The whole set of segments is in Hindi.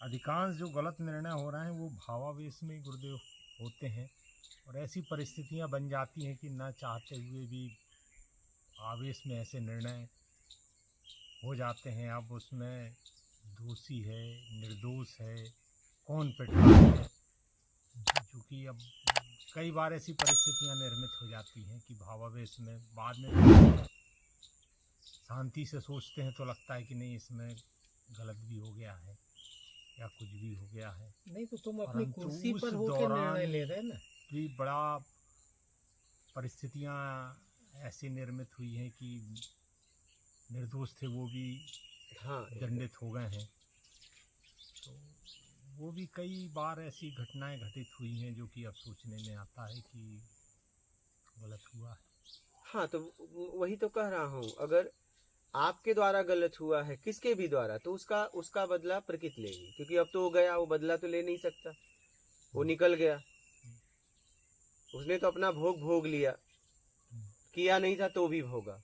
अधिकांश जो गलत निर्णय हो रहे हैं वो भावावेश में गुरुदेव होते हैं, और ऐसी परिस्थितियां बन जाती हैं कि न चाहते हुए भी आवेश में ऐसे निर्णय हो जाते हैं। अब उसमें दोषी है, निर्दोष है, कौन पिट रहा है, क्योंकि अब कई बार ऐसी परिस्थितियां निर्मित हो जाती हैं कि भावावेश में बाद में शांति से सोचते हैं तो लगता है कि नहीं, इसमें गलत भी हो गया है या कुछ भी हो गया है। नहीं तो तुम अपनी परंतु कुर्सी उस पर होकर दौरान निर्णय ले रहे ना। भी बड़ा परिस्थितियां ऐसी निर्मित हुई हैं कि निर्दोष थे वो भी दंडित हो गए हैं। तो वो भी कई बार ऐसी घटनाएं घटित हुई हैं जो कि अब सोचने में आता है कि गलत हुआ है। हाँ, तो वही तो कह रहा हूँ, अगर आपके द्वारा गलत हुआ है किसके भी द्वारा, तो उसका बदला प्रकृति लेगी, क्योंकि अब तो हो गया, वो बदला तो ले नहीं सकता, वो निकल गया, उसने तो अपना भोग लिया। किया नहीं था तो भी भोगा,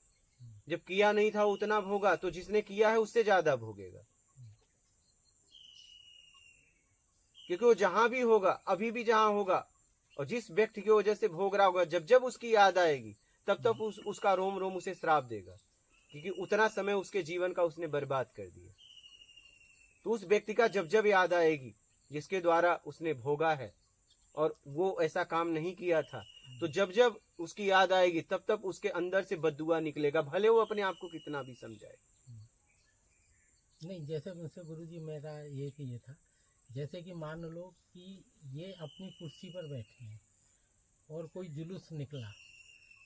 जब किया नहीं था उतना भोगा, तो जिसने किया है उससे ज्यादा भोगेगा, क्योंकि वो जहां भी होगा, अभी भी जहां होगा, और जिस व्यक्ति की वजह से भोग रहा होगा, जब जब उसकी याद आएगी तब उसका रोम रोम उसे श्राप देगा, क्योंकि उतना समय उसके जीवन का उसने बर्बाद कर दिया। तो उस व्यक्ति का जब जब याद आएगी जिसके द्वारा उसने भोगा है और वो ऐसा काम नहीं किया था, तो जब जब उसकी याद आएगी तब तब उसके अंदर से बददुआ निकलेगा, भले वो अपने आप को कितना भी समझाए। नहीं, जैसे मुझसे गुरुजी मेरा ये था, जैसे कि मान लो कि ये अपनी कुर्सी पर बैठे हैं और कोई जुलूस निकला,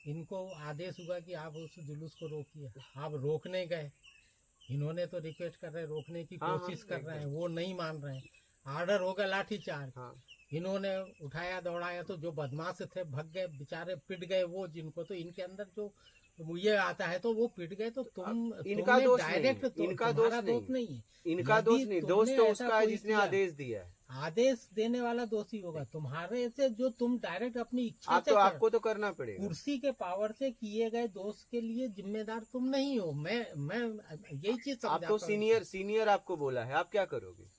इनको आदेश हुआ कि आप उस जुलूस को रोकिए, आप रोकने गए, इन्होंने तो रिक्वेस्ट कर रहे हैं, रोकने की कोशिश कर रहे हैं, वो नहीं मान रहे हैं, आर्डर हो गया लाठीचार्ज, इन्होंने उठाया दौड़ाया, तो जो बदमाश थे भग गए बेचारे, पिट गए वो जिनको, तो इनके अंदर जो ये आता है तो वो पिट गए, तो इनका दोष डायरेक्ट नहीं, इनका दोष नहीं है, इनका दोष नहीं, दोष तो उसका है जिसने आदेश दिया है। आदेश देने वाला दोषी होगा, तुम्हारे से जो तुम डायरेक्ट अपनी इच्छा से आपको तो करना पड़ेगा, कुर्सी के पावर से किए गए दोष के लिए जिम्मेदार तुम नहीं हो। मैं यही चीज समझाता हूं। आपको सीनियर आपको बोला है, आप क्या करोगे?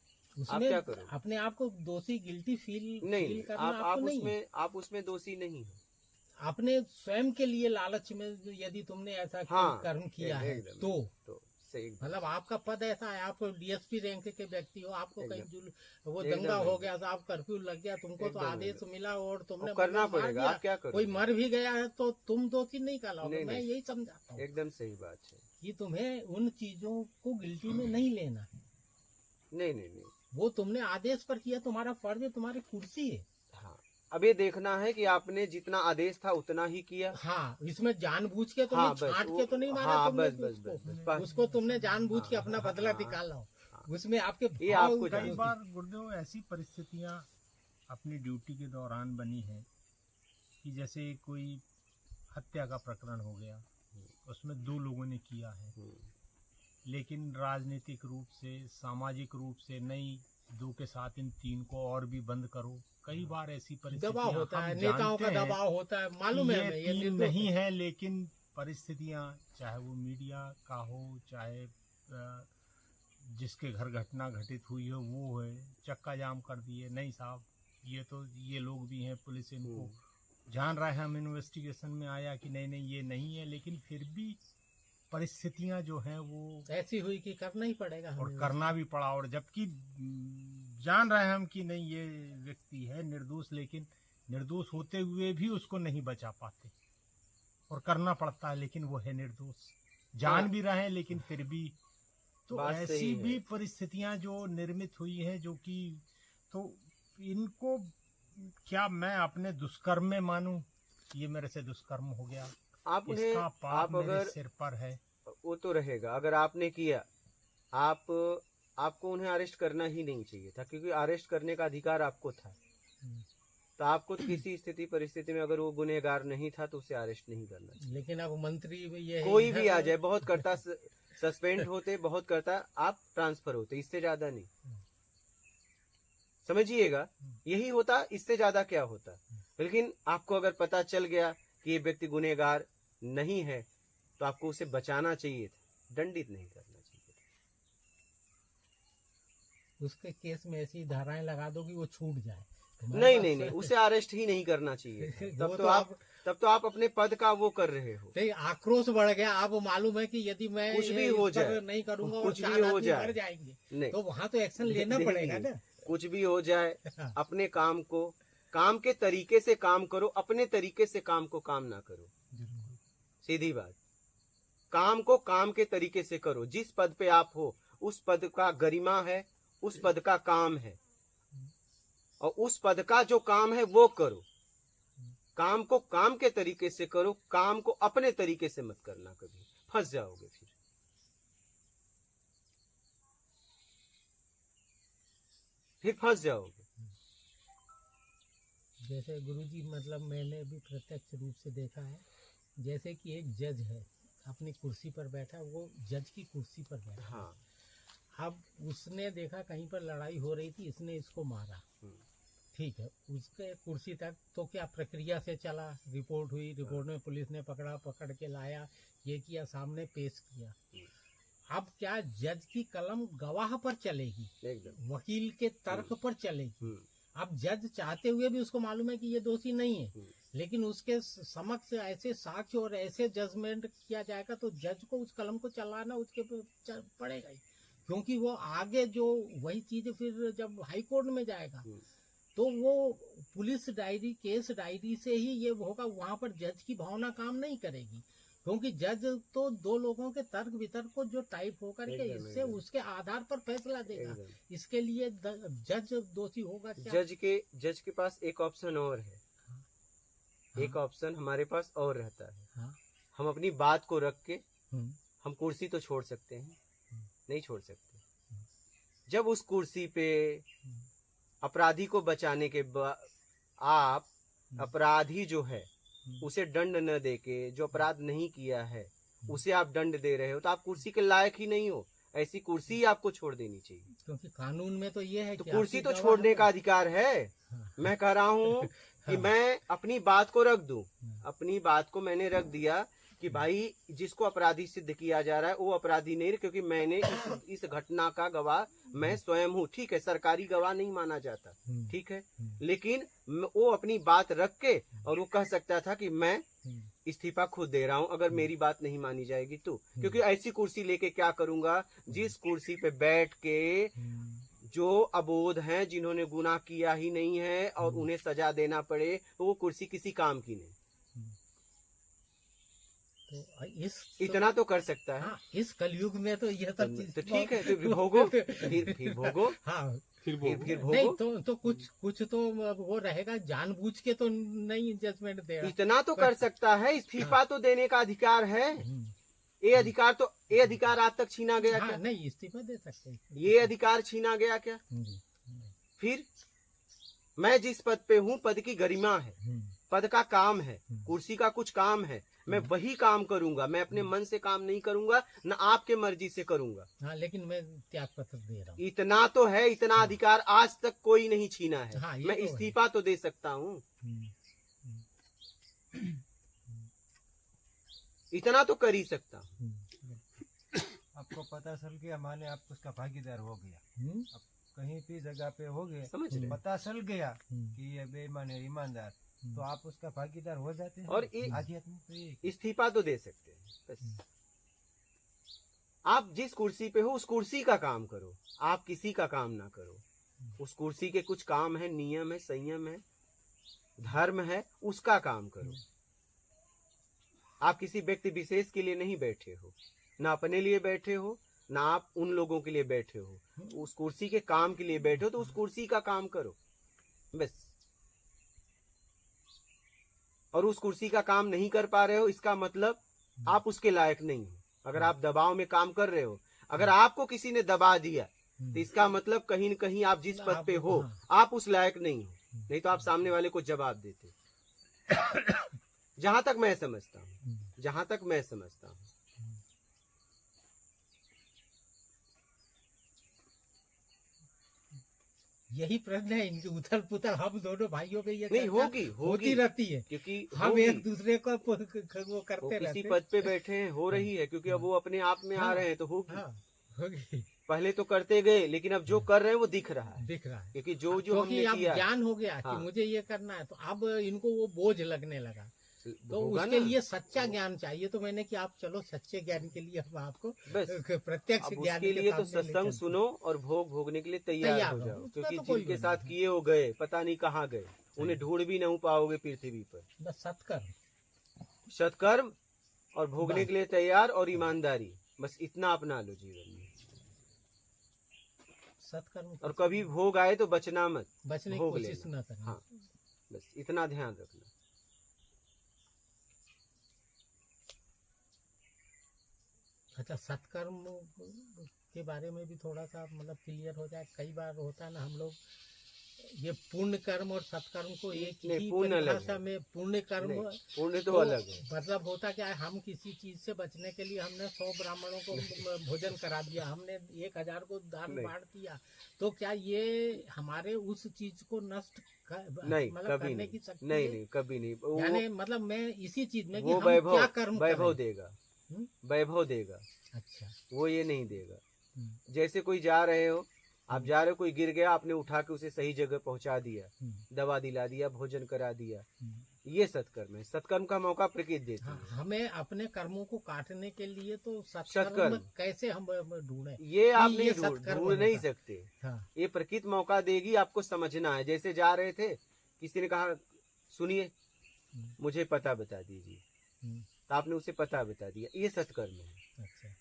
आप क्या करोगे? अपने आप को दोषी गिल्टी फील नहीं करना आप उसमें दोषी नहीं हो। अपने स्वयं के लिए लालच में यदि तुमने ऐसा कर्म किया है तो मतलब आपका पद ऐसा है, आप डीएसपी रैंक के व्यक्ति हो, आपको कहीं वो दंगा हो गया तो आप कर्फ्यू लग गया, तुमको तो आदेश मिला और तुमने करना पड़ेगा, आप क्या करोगे? कोई मर भी गया है तो तुम दोषी नहीं कहलाओगे। मैं यही समझाता हूँ, एकदम सही बात है कि तुम्हें उन चीजों को गिल्टी में नहीं लेना। नहीं, वो तुमने आदेश पर किया, तुम्हारा फर्ज है, तुम्हारी कुर्सी है। अब ये देखना है कि आपने जितना आदेश था उतना ही किया। हाँ, इसमें जानबूझ के तुमने छांट के तो नहीं मारा। बस उसको तुमने जानबूझ के अपना बदला निकाला, उसमें आपके कई बार गुरुदेव ऐसी परिस्थितियां अपनी ड्यूटी के दौरान बनी है कि जैसे कोई हत्या का प्रकरण हो गया, उसमें 2 लोगों ने किया है, लेकिन राजनीतिक रूप से, सामाजिक रूप से नहीं, 2 के साथ इन 3 को और भी बंद करो। कई बार ऐसी परिस्थितियां दबाव होता है, नेताओं का दबाव होता है, मालूम है ये 3 नहीं है, लेकिन परिस्थितियां चाहे वो मीडिया का हो, चाहे जिसके घर घटना घटित हुई हो वो है, चक्का जाम कर दिए, नहीं साहब ये लोग भी हैं, पुलिस इनको जान रहा है, हम इन्वेस्टिगेशन में आया कि नहीं ये नहीं है, लेकिन फिर भी परिस्थितियां जो हैं वो ऐसी हुई कि करना ही पड़ेगा, और करना भी पड़ा। और जबकि जान रहे हैं हम कि नहीं ये व्यक्ति है निर्दोष, लेकिन निर्दोष होते हुए भी उसको नहीं बचा पाते और करना पड़ता है, लेकिन वो है निर्दोष, जान भी रहे हैं लेकिन फिर भी। तो ऐसी भी परिस्थितियां जो निर्मित हुई हैं, जो कि तो इनको क्या मैं अपने दुष्कर्म में मानूं? ये मेरे से दुष्कर्म हो गया, इसका पाप मेरे सिर पर है, वो तो रहेगा। अगर आपने किया, आपको उन्हें अरेस्ट करना ही नहीं चाहिए था, क्योंकि अरेस्ट करने का अधिकार आपको था। तो आपको किसी स्थिति परिस्थिति में अगर वो गुनहगार नहीं था तो उसे अरेस्ट नहीं करना चाहिए। लेकिन अब मंत्री ये कोई भी आ जाए, बहुत करता सस्पेंड होते, बहुत करता आप ट्रांसफर होते, इससे ज्यादा नहीं। समझिएगा, यही होता, इससे ज्यादा क्या होता। लेकिन आपको अगर पता चल गया कि ये व्यक्ति गुनहगार नहीं है तो आपको उसे बचाना चाहिए था, दंडित नहीं करना चाहिए था। उसके केस में ऐसी धाराएं लगा दो कि वो छूट जाए। नहीं नहीं नहीं, उसे अरेस्ट ही नहीं करना चाहिए। तब तो आप अपने पद का वो कर रहे हो। तो आक्रोश बढ़ गया। आप मालूम है कि यदि मैं कुछ भी हो जाए, नहीं करूंगा कुछ और भी हो मर जाए, जाएंगे, नहीं तो वहां तो एक्शन लेना पड़ेगा ना। कुछ भी हो जाए, हाँ। अपने काम को काम के तरीके से काम करो, अपने तरीके से काम को काम ना करो। सीधी बात, काम को काम के तरीके से करो। जिस पद पे आप हो उस पद का गरिमा है, उस पद का काम है, और उस पद का जो काम है वो करो। काम को काम के तरीके से करो, काम को अपने तरीके से मत करना, कभी फंस जाओगे। फिर फंस जाओगे। जैसे गुरुजी, मतलब मैंने भी प्रत्यक्ष रूप से देखा है, जैसे कि एक जज है अपनी कुर्सी पर बैठा, वो जज की कुर्सी पर बैठा। हाँ। अब उसने देखा कहीं पर लड़ाई हो रही थी, इसने इसको मारा, ठीक है, उसके कुर्सी तक तो क्या प्रक्रिया से चला, रिपोर्ट हुई, रिपोर्ट में पुलिस ने पकड़ के लाया, ये किया, सामने पेश किया। अब क्या जज की कलम गवाह पर चलेगी, एकदम वकील के तर्क पर चलेगी। अब जज चाहते हुए भी उसको मालूम है कि ये दोषी नहीं है, लेकिन उसके समक्ष ऐसे साक्ष्य और ऐसे जजमेंट किया जाएगा तो जज को उस कलम को चलाना उसके पड़ेगा ही, क्योंकि वो आगे जो वही चीज फिर जब हाई कोर्ट में जाएगा तो वो पुलिस डायरी, केस डायरी से ही ये होगा, वहां पर जज की भावना काम नहीं करेगी, क्योंकि जज तो दो लोगों के तर्क वितर्क को जो टाइप होकर के इससे उसके आधार पर फैसला देगा। इसके लिए जज दोषी होगा क्या? जज के पास एक ऑप्शन और है। हाँ। एक ऑप्शन हमारे पास और रहता है। हाँ। हम अपनी बात को रख के हम कुर्सी तो छोड़ सकते हैं, नहीं छोड़ सकते। जब उस कुर्सी पे अपराधी को बचाने के बाद आप अपराधी जो है उसे दंड न देके, जो अपराध नहीं किया है उसे आप दंड दे रहे हो, तो आप कुर्सी के लायक ही नहीं हो। ऐसी कुर्सी ही आपको छोड़ देनी चाहिए, क्योंकि कानून में तो ये है तो कुर्सी तो छोड़ने का अधिकार है। मैं कह रहा हूँ कि मैं अपनी बात को रख दूं, अपनी बात को मैंने रख दिया कि भाई जिसको अपराधी सिद्ध किया जा रहा है वो अपराधी नहीं, क्योंकि मैंने इस घटना का गवाह मैं स्वयं हूँ। ठीक है, सरकारी गवाह नहीं माना जाता, ठीक है, लेकिन वो अपनी बात रख के और वो कह सकता था कि मैं इस्तीफा खुद दे रहा हूँ अगर मेरी बात नहीं मानी जाएगी तो। क्योंकि ऐसी कुर्सी लेके क्या करूंगा, जिस कुर्सी पे बैठ के जो अबोध हैं, जिन्होंने गुनाह किया ही नहीं है और उन्हें सजा देना पड़े, तो वो कुर्सी किसी काम की नहीं। तो इतना तो कर सकता है। हाँ, इस कलयुग में तो यह सब चीज तो ठीक है, फिर भोगो, फिर भोगो। हाँ, फिर भोगो। नहीं तो कुछ तो वो रहेगा, जानबूझ के तो नहीं जजमेंट देगा। इतना तो कर सकता है, इस्तीफा तो देने का अधिकार है। ये अधिकार आज तक छीना गया क्या? नहीं, इस्तीफा दे सकते हैं। ये अधिकार छीना गया क्या? फिर मैं जिस पद पे हूँ, पद की गरिमा है, पद का काम है, कुर्सी का कुछ काम है, मैं वही काम करूंगा। मैं अपने मन से काम नहीं करूंगा, न आपके मर्जी से करूंगा। हाँ, लेकिन मैं त्याग पत्र दे रहा हूँ। इतना तो है, इतना अधिकार आज तक कोई नहीं छीना है। हाँ, मैं इस्तीफा तो दे सकता हूँ, इतना तो कर ही सकता हूँ। आपको पता चल गया, माने आप उसका भागीदार हो गया, अब कहीं भी जगह पे हो गए, समझ रहे, पता चल गया कि ये बेईमान है, ईमानदार, तो आप उसका भागीदार हो जाते हैं। और इस्तीफा तो दे सकते हैं बस। आप जिस कुर्सी पे हो उस कुर्सी का काम करो, आप किसी का काम ना करो। उस कुर्सी के कुछ काम है, नियम है, संयम है, धर्म है, उसका काम करो। आप किसी व्यक्ति विशेष के लिए नहीं बैठे हो, ना अपने लिए बैठे हो, ना आप उन लोगों के लिए बैठे हो, उस कुर्सी के काम के लिए बैठे हो, तो उस कुर्सी का काम करो बस। और उस कुर्सी का काम नहीं कर पा रहे हो, इसका मतलब आप उसके लायक नहीं हो। अगर आप दबाव में काम कर रहे हो, अगर आपको किसी ने दबा दिया, तो इसका मतलब कहीं न कहीं आप जिस पद पे हो आप उस लायक नहीं हो, नहीं तो आप सामने वाले को जवाब देते। जहां तक मैं समझता हूँ, जहां तक मैं समझता हूँ। यही प्रश्न है, इनकी उथल पुथल हम दोनों भाइयों में ये नहीं होती रहती है, क्योंकि हम एक दूसरे को वो करते रहते किसी पद पे बैठे हैं, हो रही है, क्योंकि अब वो अपने आप में आ रहे हैं तो होगी। पहले तो करते गए, लेकिन अब जो कर रहे हैं वो दिख रहा है, दिख रहा है क्योंकि जो क्योंकि हमने अब किया ज्ञान हो गया कि हाँ। मुझे ये करना है, तो अब इनको वो बोझ लगने लगा। तो होगा उसके ना। लिए सच्चा ज्ञान चाहिए। तो मैंने कि आप चलो सच्चे ज्ञान के लिए हम आपको बस प्रत्यक्ष अब ज्ञान उसके के लिए तो सामने ले सत्संग चलते। सुनो और भोगने के लिए तैयार तैयार हो रहो, जाओ, उसका क्योंकि तो कोई जिनके वो साथ नहीं है। किए हो गए पता नहीं कहाँ गए, उन्हें ढूंढ भी नहीं पाओगे पृथ्वी पर। बस सत्कर्म। सत्कर्म और भोगने बस। के लिए तैयार और ईमानदारी, बस इतना अपना लो जीवन में। सत्कर्म और कभी भोग आए तो बचना मत, बचने की भोग कोशिश लेना। न करना। हाँ, बस इतना ध्यान रखना। अच्छा, सत्कर्म के बारे में भी थोड़ा सा मतलब क्लियर हो जाए। कई बार होता है ना, हम लोग ये पुण्य कर्म और सत्कर्म को एक नहीं, ही पुण्य अलग परिभाषा है। में पुण्य कर्म नहीं, पुण्य तो तो अलग है। मतलब होता क्या है, हम किसी चीज से बचने के लिए हमने 100 ब्राह्मणों को भोजन करा दिया, हमने 1000 को दान नहीं। बांट दिया, तो क्या ये हमारे उस चीज को नष्ट नहीं, मतलब कभी करने नहीं, की शक्ति नहीं है? नहीं, कभी नहीं। वो यानी मतलब मैं इसी चीज में कि वो हम क्या कर्म वैभव करें। देगा, हम्म? वैभव देगा, अच्छा। वो ये नहीं देगा। हम्म, जैसे कोई जा रहे हो, आप जा रहे हो, कोई गिर गया, आपने उठा के उसे सही जगह पहुंचा दिया, हम्म, दवा दिला दिया, भोजन करा दिया, हम्म। ये सत्कर्म है। सत्कर्म का मौका प्रकृति देती हाँ, है। हमें अपने कर्मों को काटने के लिए तो सत्कर्म सत्कर्म। कैसे हम ढूंढे? ये आप कि नहीं ये ढूंढ सत्कर्म नहीं होगा। सकते। हाँ। ये प्रकृति मौका देगी, आपको समझना है। जैसे जा रहे थे, किसी ने कहा सुनिए हम्म, मुझे पता बता दीजिए, हम्म, तो आपने उसे पता बता दिया, ये सत्कर्म है। अच्छा।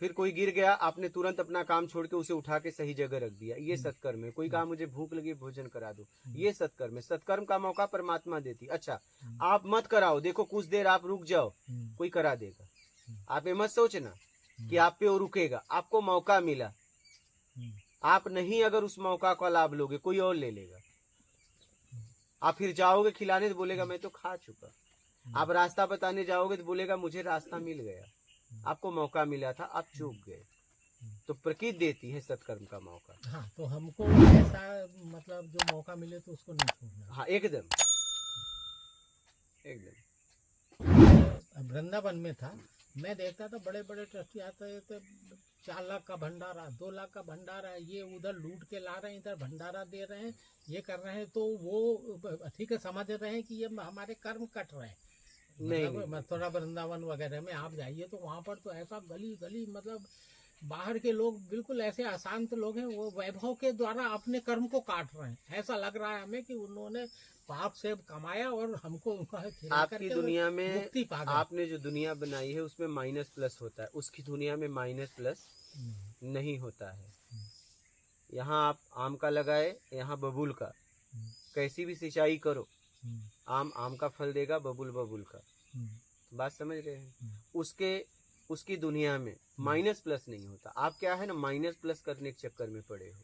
फिर कोई गिर गया, आपने तुरंत अपना काम छोड़ के उसे उठा के सही जगह रख दिया, ये सत्कर्म है। कोई कहा मुझे भूख लगी, भोजन करा दो, ये सत्कर्म है। सत्कर्म का मौका परमात्मा देती। अच्छा, आप मत कराओ, देखो कुछ देर आप रुक जाओ, कोई करा देगा। आप ये मत सोचना कि आप पे वो रुकेगा, आपको मौका मिला, आप नहीं अगर उस मौका का लाभ लोगे, कोई और ले लेगा। आप फिर जाओगे खिलाने तो बोलेगा मैं तो खा चुका। आप रास्ता बताने जाओगे तो बोलेगा मुझे रास्ता मिल गया, आपको मौका मिला था, आप चूक गए। तो प्रकृति देती है सत्कर्म का मौका। हाँ, तो हमको ऐसा मतलब जो मौका मिले तो उसको नहीं छोड़ना। हाँ, एकदम एकदम। वृंदावन में था, मैं देखता था बड़े बड़े ट्रस्टी आते थे, 4 लाख का भंडारा, 2 लाख का भंडारा, ये उधर लूट के ला रहे हैं, इधर भंडारा दे रहे हैं, ये कर रहे हैं। तो वो ठीक है, समझ रहे हैं कि ये हमारे कर्म कट रहे हैं। मतलब मथुरा वृंदावन वगैरह में आप जाइए तो वहाँ पर तो ऐसा गली गली, मतलब बाहर के लोग बिल्कुल ऐसे अशांत लोग हैं, वो वैभव के द्वारा अपने कर्म को काट रहे हैं। ऐसा लग रहा है हमें कि उन्होंने पाप से कमाया और हमको आपकी दुनिया में मुक्ति पा गए। आपने जो दुनिया बनाई है उसमें माइनस प्लस होता है, उसकी दुनिया में माइनस प्लस नहीं होता है। यहाँ आप आम का लगाए, यहाँ बबूल का, कैसी भी सिंचाई करो, आम का फल देगा, बबूल का। बात समझ रहे हैं? उसकी दुनिया में माइनस प्लस नहीं होता। आप क्या है ना, माइनस प्लस करने के चक्कर में पड़े हो।